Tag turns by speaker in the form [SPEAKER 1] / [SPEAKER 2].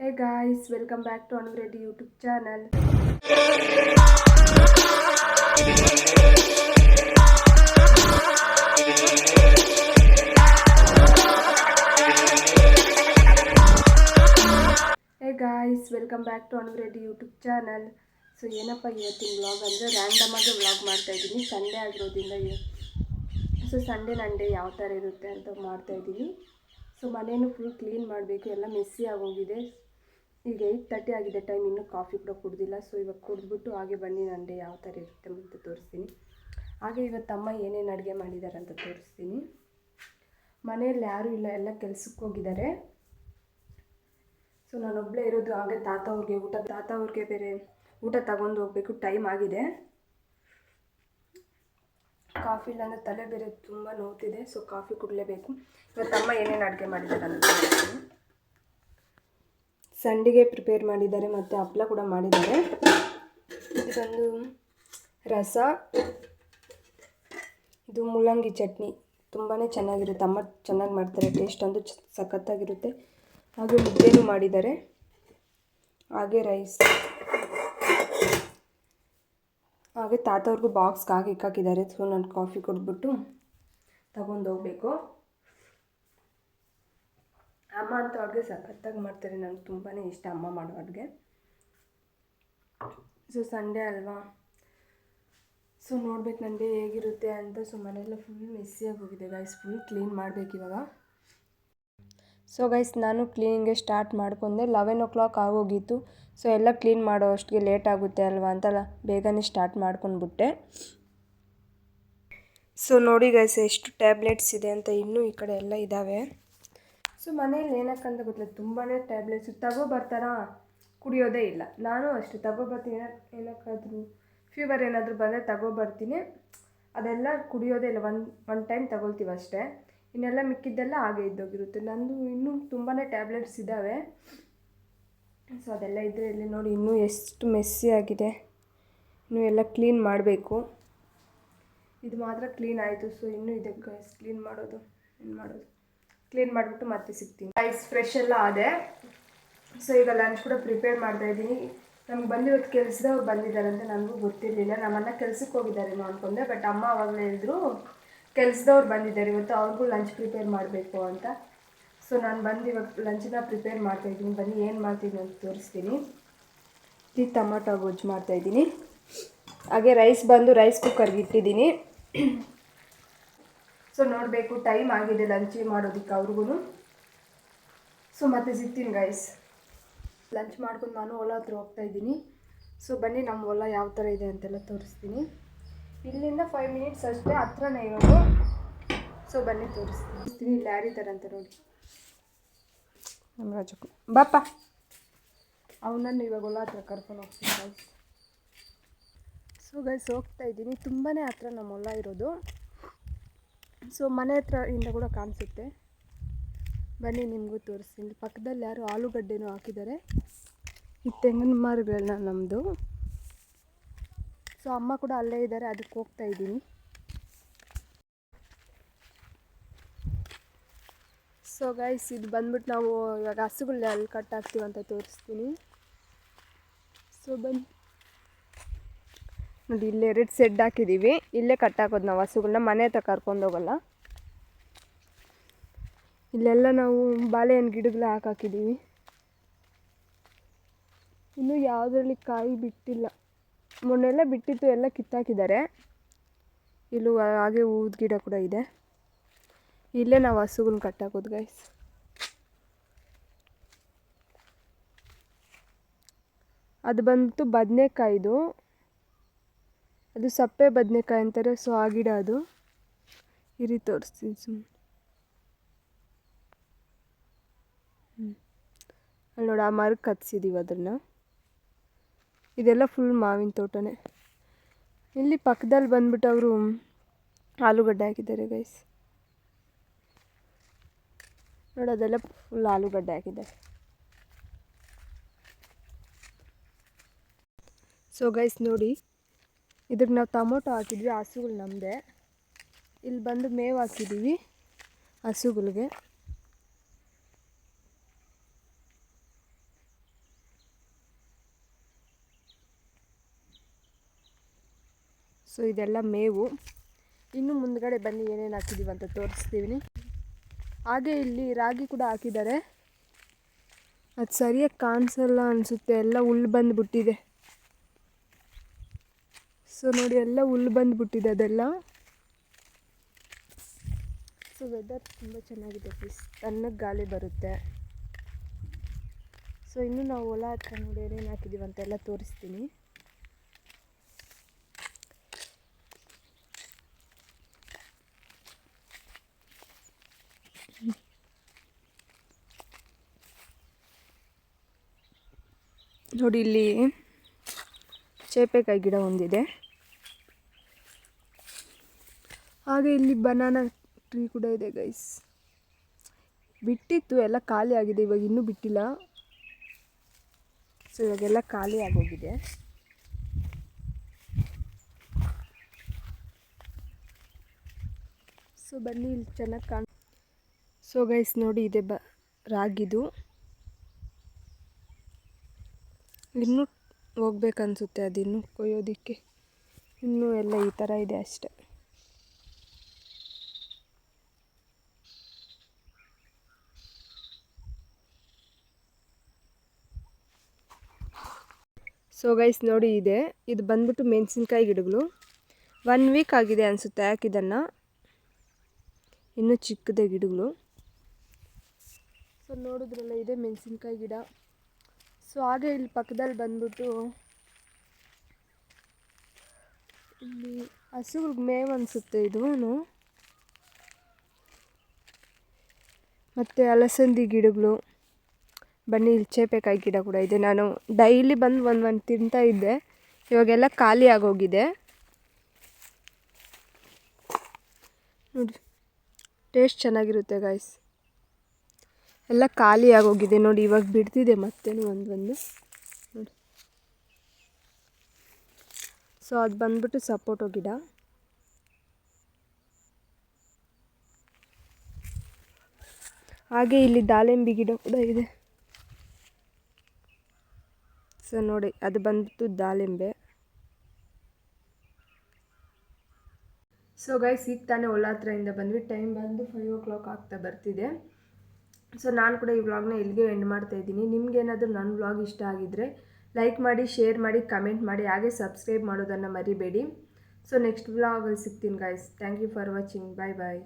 [SPEAKER 1] Hey guys, welcome back to Anureddy YouTube channel. Hey guys, welcome back to Anureddy YouTube channel. So ಏನಪ್ಪ ಇವತ್ತಿನ vlog ಅಂದರೆ ರ್ಯಾಂಡಮಾಗಿ vlog ಮಾಡ್ತಾಯಿದ್ದೀನಿ. Sunday ಆಗಿರೋದ್ರಿಂದ so Sunday ನಂಡೆ ಯಾವ ಥರ ಇರುತ್ತೆ ಅಂತ ಮಾಡ್ತಾಯಿದ್ದೀನಿ. ಸೊ ಮನೇನು ಫುಲ್ ಕ್ಲೀನ್ ಮಾಡಬೇಕು, ಎಲ್ಲ ಮೆಸ್ಸಿ ಆಗೋಗಿದೆ. ಈಗ 8:30 ಆಗಿದೆ ಟೈಮ್, ಇನ್ನೂ ಕಾಫಿ ಕೂಡ ಕುಡ್ದಿಲ್ಲ. ಸೊ ಇವಾಗ ಕುಡಿದ್ಬಿಟ್ಟು ಹಾಗೆ ಬನ್ನಿ ನಂಡೆ ಯಾವ ಥರ ಇರುತ್ತೆ ಅಂತ ತೋರಿಸ್ತೀನಿ. ಹಾಗೆ ಇವತ್ತು ಅಮ್ಮ ಏನೇನು ಅಡುಗೆ ಮಾಡಿದ್ದಾರೆ ಅಂತ ತೋರಿಸ್ತೀನಿ. ಮನೆಯಲ್ಲಿ ಯಾರೂ ಇಲ್ಲ, ಎಲ್ಲ ಕೆಲ್ಸಕ್ಕೆ ಹೋಗಿದ್ದಾರೆ. ಸೊ ನಾನೊಬ್ಬಳೇ ಇರೋದು. ಹಾಗೆ ತಾತ ಅವ್ರಿಗೆ ಬೇರೆ ಊಟ ತಗೊಂಡು ಹೋಗಬೇಕು, ಟೈಮ್ ಆಗಿದೆ. ಕಾಫಿ ಇಲ್ಲಾಂದರೆ ತಲೆ ಬೇರೆ ತುಂಬ ನೋವ್ತಿದೆ, ಸೊ ಕಾಫಿ ಕುಡಲೇಬೇಕು. ಇವತ್ತು ಅಮ್ಮ ಏನೇನು ಅಡುಗೆ ಮಾಡಿದ್ದಾರೆ ಅಂತ ತೋರಿಸ್ತೀನಿ. ಸಂಡಿಗೆ ಪ್ರಿಪೇರ್ ಮಾಡಿದ್ದಾರೆ ಮತ್ತು ಹಪ್ಪಳ ಕೂಡ ಮಾಡಿದ್ದಾರೆ. ಇದೊಂದು ರಸ, ಇದು ಮೂಲಂಗಿ ಚಟ್ನಿ ತುಂಬಾ ಚೆನ್ನಾಗಿರುತ್ತೆ. ಅಮ್ಮ ಚೆನ್ನಾಗಿ ಮಾಡ್ತಾರೆ, ಟೇಸ್ಟ್ ಅಂತೂ ಸಖತ್ತಾಗಿರುತ್ತೆ. ಹಾಗೆ ಮುದ್ದೆನೂ ಮಾಡಿದ್ದಾರೆ, ಹಾಗೆ ರೈಸ್, ಹಾಗೆ ತಾತವ್ರಿಗೂ ಬಾಕ್ಸ್ಗೆ ಹಾಕಿ ಇಕ್ಕಾಕಿದ್ದಾರೆ. ಸೊ ನಾನು ಕಾಫಿ ಕುಡಿದ್ಬಿಟ್ಟು ತಗೊಂಡು ಹೋಗಬೇಕು. ಅಮ್ಮ ಅಂತ ಅಡುಗೆ ಸಖತ್ತಾಗಿ ಮಾಡ್ತಾರೆ, ನನಗೆ ತುಂಬಾ ಇಷ್ಟ ಅಮ್ಮ ಮಾಡೋ ಅಡುಗೆ. ಸೊ ಸಂಡೇ ಅಲ್ವಾ, ಸೊ ನೋಡ್ಬೇಕು ನನಗೆ ಹೇಗಿರುತ್ತೆ ಅಂತ. ಸೊ ಮನೆಯೆಲ್ಲ ಫುಲ್ ಮೆಸ್ಸಿಯಾಗಿ ಹೋಗಿದೆ ಗೈಸ್, ಫುಲ್ ಕ್ಲೀನ್ ಮಾಡಬೇಕು ಇವಾಗ. ಸೊ ಗೈಸ್ ನಾನು ಕ್ಲೀನಿಂಗ್ಗೆ ಸ್ಟಾರ್ಟ್ ಮಾಡ್ಕೊಂಡೆ. 11 o'clock ಆಗೋಗಿತ್ತು. ಸೊ ಎಲ್ಲ ಕ್ಲೀನ್ ಮಾಡೋ ಅಷ್ಟಿಗೆ ಲೇಟ್ ಆಗುತ್ತೆ ಅಲ್ವಾ ಅಂತಲ್ಲ ಬೇಗನೆ ಸ್ಟಾರ್ಟ್ ಮಾಡ್ಕೊಂಡ್ಬಿಟ್ಟೆ. ಸೊ ನೋಡಿ ಗೈಸ್ ಎಷ್ಟು ಟ್ಯಾಬ್ಲೆಟ್ಸ್ ಇದೆ ಅಂತ, ಇನ್ನೂ ಈ ಕಡೆ ಎಲ್ಲ ಇದ್ದಾವೆ. ಸೊ ಮನೇಲಿ ಏನಕ್ಕಂತ ಗೊತ್ತಿಲ್ಲ, ತುಂಬಾ ಟ್ಯಾಬ್ಲೆಟ್ಸು ಬರ್ತಾರಾ, ಕುಡಿಯೋದೇ ಇಲ್ಲ. ನಾನು ಅಷ್ಟೇ ತಗೊಬರ್ತೀನಿ, ಏನಕ್ಕಾದರೂ ಫೀವರ್ ಏನಾದರೂ ಬಂದರೆ ಬರ್ತೀನಿ, ಅದೆಲ್ಲ ಕುಡಿಯೋದೇ ಇಲ್ಲ. ಒನ್ ಟೈಮ್ ತಗೊಳ್ತೀವಿ ಅಷ್ಟೇ, ಇನ್ನೆಲ್ಲ ಮಿಕ್ಕಿದ್ದೆಲ್ಲ ಹಾಗೆ ಇದ್ದೋಗಿರುತ್ತೆ. ನಂದು ಇನ್ನೂ ತುಂಬಾ ಟ್ಯಾಬ್ಲೆಟ್ಸ್ ಇದ್ದಾವೆ. ಸೊ ಅದೆಲ್ಲ ಇದ್ದರೆ ಇಲ್ಲಿ ನೋಡಿ ಇನ್ನೂ ಎಷ್ಟು ಮೆಸ್ಸಿ ಆಗಿದೆ, ಇನ್ನೂ ಎಲ್ಲ ಕ್ಲೀನ್ ಮಾಡಬೇಕು. ಇದು ಮಾತ್ರ ಕ್ಲೀನ್ ಆಯಿತು. ಸೊ ಇನ್ನೂ ಇದೆ ಗೈಸ್ ಕ್ಲೀನ್ ಮಾಡೋದು. ಕ್ಲೀನ್ ಮಾಡಿಬಿಟ್ಟು ಮತ್ತೆ ಸಿಗ್ತೀನಿ ಗೈಸ್. ಫ್ರೆಶ್ ಎಲ್ಲ ಆದೆ. ಸೊ ಈಗ ಲಂಚ್ ಕೂಡ ಪ್ರಿಪೇರ್ ಮಾಡ್ತಾಯಿದ್ದೀನಿ. ನಮ್ಗೆ ಇವತ್ತು ಕೆಲಸದವ್ರು ಬಂದಿದ್ದಾರೆ ಅಂತ ನನಗೂ ಗೊತ್ತಿರಲಿಲ್ಲ. ನಮ್ಮನ್ನ ಕೆಲ್ಸಕ್ಕೆ ಹೋಗಿದ್ದಾರೇನೋ ಅಂದ್ಕೊಂಡೆ, ಬಟ್ ಅಮ್ಮ ಆವಾಗಲೇ ಹೇಳಿದ್ರು ಕೆಲಸದವ್ರು ಬಂದಿದ್ದಾರೆ ಇವತ್ತು, ಅವ್ರಿಗೂ ಲಂಚ್ ಪ್ರಿಪೇರ್ ಮಾಡಬೇಕು ಅಂತ. ಸೊ ನಾನು ಇವಾಗ ಲಂಚನ್ನ ಪ್ರಿಪೇರ್ ಮಾಡ್ತಾಯಿದ್ದೀನಿ. ಬನ್ನಿ ಏನು ಮಾಡ್ತೀನಿ ಅಂತ ತೋರಿಸ್ತೀನಿ. ಈ ಟೊಮೊಟೊ ಗೊಜ್ಜು ಮಾಡ್ತಾಯಿದ್ದೀನಿ. ಹಾಗೆ ರೈಸ್ ಕುಕ್ಕರ್ಗೆ ಇಟ್ಟಿದ್ದೀನಿ. ಸೊ ನೋಡಬೇಕು, ಟೈಮ್ ಆಗಿದೆ ಲಂಚ್ ಮಾಡೋದಕ್ಕೆ ಅವ್ರಿಗೂ. ಸೊ ಮತ್ತೆ ಸಿಗ್ತೀನಿ ಗೈಸ್. ಲಂಚ್ ಮಾಡ್ಕೊಂಡು ನಾನು ಹೊಲ ಹತ್ರ ಹೋಗ್ತಾಯಿದ್ದೀನಿ. ಸೊ ಬನ್ನಿ ನಮ್ಮ ಹೊಲ ಯಾವ ಥರ ಇದೆ ಅಂತೆಲ್ಲ ತೋರಿಸ್ತೀನಿ. ಇಲ್ಲಿಂದ 5 minutes ಅಷ್ಟೇ, ಹತ್ರನೇ ಇರೋದು. ಸೊ ಬನ್ನಿ ತೋರಿಸ್ತೀನಿ. ಇಲ್ಲಿ ಯಾರಿದ್ದಾರಂತ ನೋಡಿ, ನಮ್ಮ ರಾಜಕ್ಕೂ ಬಾಪ. ಅವನನ್ನು ಇವಾಗ ಹೊಲ ಹತ್ರ ಕರ್ಕೊಂಡು ಹೋಗ್ತೀನಿ ಗೈಸ್. ಸೊ ಗೈಸ್ ಹೋಗ್ತಾಯಿದ್ದೀನಿ, ತುಂಬಾ ಹತ್ರ ನಮ್ಮ ಹೊಲ ಇರೋದು. ಸೊ ಮನೆ ಹತ್ರ ಇಂದ ಕೂಡ ಕಾಣಿಸುತ್ತೆ. ಬನ್ನಿ ನಿಮಗೂ ತೋರಿಸ್ತೀನಿ. ಪಕ್ಕದಲ್ಲಿ ಯಾರು ಆಲೂಗಡ್ಡೆನೂ ಹಾಕಿದ್ದಾರೆ. ಈ ತೆಂಗಿನ ಮರಗಳನ್ನ ನಮ್ಮದು. ಸೊ ಅಮ್ಮ ಕೂಡ ಅಲ್ಲೇ ಇದ್ದಾರೆ, ಅದಕ್ಕೆ ಹೋಗ್ತಾಯಿದ್ದೀನಿ. ಸೊ ಗೈಸ್ ಇದು ಬಂದ್ಬಿಟ್ಟು ನಾವು ಇವಾಗ ಹಸುಗಳನ್ನ ಅಲ್ಲಿ ಕಟ್ ಹಾಕ್ತೀವಿ ಅಂತ ತೋರಿಸ್ತೀನಿ. ಸೊ ಬನ್ನಿ ನೋಡಿ, ಇಲ್ಲೇ 2 ಸೆಡ್ ಹಾಕಿದ್ದೀವಿ. ಇಲ್ಲೇ ಕಟ್ ಹಾಕೋದು ನಾವು ಹಸುಗಳನ್ನ, ಮನೆ ಹತ್ರ ಕರ್ಕೊಂಡು ಹೋಗಲ್ಲ. ಇಲ್ಲೆಲ್ಲ ನಾವು ಬಾಳೆಹಣ್ಣು ಗಿಡಗಳ ಹಾಕಿದ್ದೀವಿ. ಇನ್ನೂ ಯಾವುದರಲ್ಲಿ ಕಾಯಿ ಬಿಟ್ಟಿಲ್ಲ. ಮೊನ್ನೆಲ್ಲ ಬಿಟ್ಟಿತ್ತು, ಎಲ್ಲ ಕಿತ್ತಾಕಿದ್ದಾರೆ. ಇಲ್ಲೂ ಹಾಗೆ ಹೂವಿನ ಗಿಡ ಕೂಡ ಇದೆ. ಇಲ್ಲೇ ನಾವು ಹಸುಗಳನ್ನ ಕಟ್ಟಾಕೋದು ಗೈಸ್. ಅದು ಬಂದ್ಬಿಟ್ಟು ಬದನೆಕಾಯಿದು, ಅದು ಸಪ್ಪೆ ಬದನೆಕಾಯಿ ಅಂತಾರೆ. ಸೊ ಆ ಗಿಡ ಅದು. ಈ ರೀತಿ ತೋರಿಸ್ತೀನಿ ಸುಮ್ಮನೆ. ಅಲ್ಲಿ ನೋಡಿ, ಆ ಮರಕ್ಕೆ ಹತ್ಸಿದ್ದೀವಿ ಅದನ್ನು. ಇದೆಲ್ಲ ಫುಲ್ ಮಾವಿನ ತೋಟನೇ. ಇಲ್ಲಿ ಪಕ್ಕದಲ್ಲಿ ಬಂದ್ಬಿಟ್ಟು ಅವರು ಆಲೂಗಡ್ಡೆ ಹಾಕಿದ್ದಾರೆ ಗೈಸ್. ನೋಡಿ ಅದೆಲ್ಲ ಫುಲ್ ಆಲೂಗಡ್ಡೆ ಹಾಕಿದ್ದಾರೆ. ಸೊ ಗೈಸ್ ನೋಡಿ, ಇದಕ್ಕೆ ನಾವು ಟೊಮೊಟೊ ಹಾಕಿದ್ವಿ, ಹಸುಗಳು ನಮ್ಮದೇ. ಇಲ್ಲಿ ಬಂದು ಮೇವು ಹಾಕಿದ್ದೀವಿ ಹಸುಗಳಿಗೆ. ಸೊ ಇದೆಲ್ಲ ಮೇವು. ಇನ್ನು ಮುಂದ್ಗಡೆ ಬನ್ನಿ ಏನೇನು ಹಾಕಿದ್ದೀವಿ ಅಂತ ತೋರಿಸ್ತೀವಿ. ಹಾಗೆ ಇಲ್ಲಿ ರಾಗಿ ಕೂಡ ಹಾಕಿದ್ದಾರೆ. ಅದು ಸರಿಯಾಗಿ ಕಾಣಿಸಲ್ಲ ಅನಿಸುತ್ತೆ, ಎಲ್ಲ ಹುಲ್ಲು ಬಂದುಬಿಟ್ಟಿದೆ. ಸೊ ನೋಡಿ, ಎಲ್ಲ ಹುಲ್ಲು ಬಂದುಬಿಟ್ಟಿದೆ ಅದೆಲ್ಲ. ಸೊ ವೆದರ್ ತುಂಬ ಚೆನ್ನಾಗಿದೆ ಪ್ಲೀಸ್, ತಣ್ಣಗೆ ಗಾಳಿ ಬರುತ್ತೆ. ಸೊ ಇನ್ನು ನಾವು ಹೊಲ ಹತ್ರ ನೋಡಿ ಏನೇನು ಹಾಕಿದ್ದೀವಿ ಅಂತೆಲ್ಲ ತೋರಿಸ್ತೀನಿ. ನೋಡಿ, ಇಲ್ಲಿ ಚೇಪೆಕಾಯಿ ಗಿಡ ಒಂದಿದೆ. ಹಾಗೆ ಇಲ್ಲಿ ಬನಾನಾ ಟ್ರೀ ಕೂಡ ಇದೆ ಗೈಸ್. ಬಿಟ್ಟಿತ್ತು, ಎಲ್ಲ ಖಾಲಿ ಆಗಿದೆ, ಇವಾಗ ಇನ್ನೂ ಬಿಟ್ಟಿಲ್ಲ. ಸೊ ಇವಾಗೆಲ್ಲ ಖಾಲಿ ಆಗೋಗಿದೆ. ಸೊ ಬನ್ನಿ, ಇಲ್ಲಿ ಚೆನ್ನಾಗಿ ಸೊ ಗೈಸ್ ನೋಡಿ, ಇದೆ ರಾಗಿದು. ಇನ್ನೂ ಹೋಗ್ಬೇಕನ್ಸುತ್ತೆ ಅದಿನ್ನೂ ಕೊಯ್ಯೋದಕ್ಕೆ. ಇನ್ನೂ ಎಲ್ಲ ಈ ಥರ ಇದೆ ಅಷ್ಟೆ. ಸೊ ಗೈಸ್ ನೋಡಿ, ಇದು ಬಂದ್ಬಿಟ್ಟು ಮೆಣಸಿನ್ಕಾಯಿ ಗಿಡಗಳು. 1 ವೀಕ್ ಆಗಿದೆ ಅನಿಸುತ್ತೆ ಹಾಕಿದ್ದನ್ನು, ಇನ್ನೂ ಚಿಕ್ಕದೇ ಗಿಡಗಳು. ಸೊ ನೋಡಿದ್ರಲ್ಲ, ಇದೆ ಮೆಣಸಿನ್ಕಾಯಿ ಗಿಡ. ಸೊ ಹಾಗೆ ಇಲ್ಲಿ ಪಕ್ಕದಲ್ಲಿ ಬಂದ್ಬಿಟ್ಟು ಇಲ್ಲಿ ಹಸುಗಳಿಗೆ ಮೇವು ಅನಿಸುತ್ತೆ ಇದು. ಮತ್ತು ಅಲಸಂದಿ ಗಿಡಗಳು. ಬನ್ನಿ, ಇಲ್ಲಿ ಚೇಪೆಕಾಯಿ ಗಿಡ ಕೂಡ ಇದೆ. ನಾನು ಡೈಲಿ ಬಂದು ಒಂದು ತಿಂತಾ ಇದ್ದೆ, ಇವಾಗೆಲ್ಲ ಖಾಲಿ ಆಗೋಗಿದೆ. ನೋಡಿ, ಟೇಸ್ಟ್ ಚೆನ್ನಾಗಿರುತ್ತೆ ಗಾಯ್ಸ್. ಎಲ್ಲ ಖಾಲಿ ಆಗೋಗಿದೆ ನೋಡಿ, ಇವಾಗ ಬಿಡ್ತಿದೆ ಮತ್ತೇನು ಒಂದು ನೋಡಿ. ಸೊ ಅದು ಬಂದ್ಬಿಟ್ಟು ಸಪೋಟೊ ಗಿಡ. ಹಾಗೆ ಇಲ್ಲಿ ದಾಳಿಂಬೆ ಗಿಡ ಕೂಡ ಇದೆ. ಸೊ ನೋಡಿ, ಅದು ಬಂದ್ಬಿಟ್ಟು ದಾಳಿಂಬೆ. ಸೊ ಗೈಸ್, ಈಗ ತಾನೇ ಹೊಲ ಹತ್ರದಿಂದ ಬಂದ್ವಿ. ಟೈಮ್ ಬಂದು 5 o'clock ಆಗ್ತಾ ಬರ್ತಿದೆ. ಸೊ ನಾನು ಕೂಡ ಈ ವ್ಲಾಗ್ನ ಇಲ್ಲಿಗೆ ಎಂಡ್ ಮಾಡ್ತಾ ಇದ್ದೀನಿ. ನಿಮ್ಗೇನಾದರೂ ನನ್ನ ವ್ಲಾಗ್ ಇಷ್ಟ ಆಗಿದ್ದರೆ ಲೈಕ್ ಮಾಡಿ, ಶೇರ್ ಮಾಡಿ, ಕಮೆಂಟ್ ಮಾಡಿ, ಹಾಗೆ ಸಬ್ಸ್ಕ್ರೈಬ್ ಮಾಡೋದನ್ನು ಮರಿಬೇಡಿ. ಸೊ ನೆಕ್ಸ್ಟ್ ವ್ಲಾಗಲ್ಲಿ ಸಿಗ್ತೀನಿ guys. Thank you for watching. Bye bye.